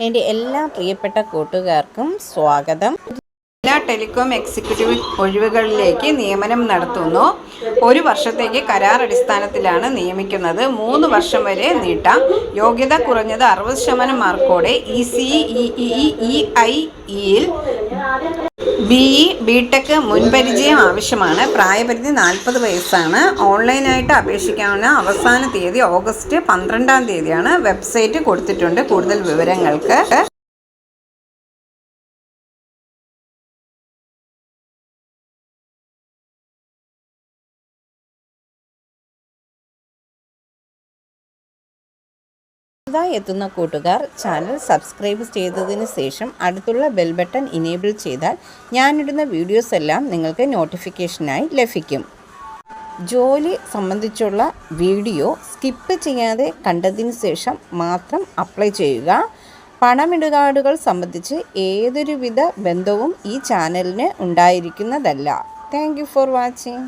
എൻ്റെ എല്ലാ പ്രിയപ്പെട്ട കൂട്ടുകാർക്കും സ്വാഗതം. എല്ലാ ടെലികോം എക്സിക്യൂട്ടീവ് ഒഴിവുകളിലേക്ക് നിയമനം നടത്തുന്നു. 1 വർഷത്തേക്ക് കരാർ അടിസ്ഥാനത്തിലാണ് നിയമിക്കുന്നത്. 3 വർഷം വരെ നീട്ടാം. യോഗ്യത കുറഞ്ഞത് 60% മാർക്കോടെ ECEEEIയിൽ BE BTech മുൻപരിചയം ആവശ്യമാണ്. പ്രായപരിധി 40 വയസ്സാണ്. ഓൺലൈനായിട്ട് അപേക്ഷിക്കാവുന്ന അവസാന തീയതി ഓഗസ്റ്റ് 12-ാം തീയതിയാണ്. വെബ്സൈറ്റ് കൊടുത്തിട്ടുണ്ട് കൂടുതൽ വിവരങ്ങൾക്ക്. പുതുതായി എത്തുന്ന കൂട്ടുകാർ ചാനൽ സബ്സ്ക്രൈബ് ചെയ്തതിന് ശേഷം അടുത്തുള്ള ബെൽ ബട്ടൺ ഇനേബിൾ ചെയ്താൽ ഞാനിടുന്ന വീഡിയോസ് എല്ലാം നിങ്ങൾക്ക് നോട്ടിഫിക്കേഷനായി ലഭിക്കും. ജോലി സംബന്ധിച്ചുള്ള വീഡിയോ സ്കിപ്പ് ചെയ്യാതെ കണ്ടതിന് ശേഷം മാത്രം അപ്ലൈ ചെയ്യുക. പണമിടപാടുകൾ സംബന്ധിച്ച് ഏതൊരുവിധ ബന്ധവും ഈ ചാനലിന് ഉണ്ടായിരിക്കുന്നതല്ല. Thank you for watching.